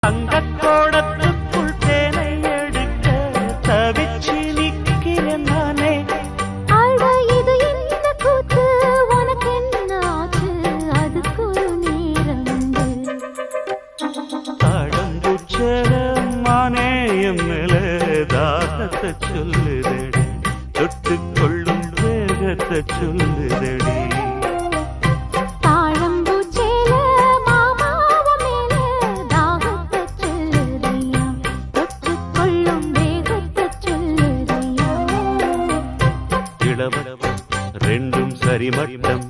தங்கக்கோடத்துக்குள் தேனை எடுக்க தவிச்சு நிக்கிறேன் நானே. அட இது என்ன கூத்து, உனக்கு என்ன ஆச்சு, அதுக்கு ஒரு நேரண்டு. தாழம்பூச்சல மானே என் மேல தாகத்தை சொல்லுதடி, தொட்டுக் கொள்ளும் வேகத்தை சொல்லுதடி. ரெண்டும் சரிமட்டம்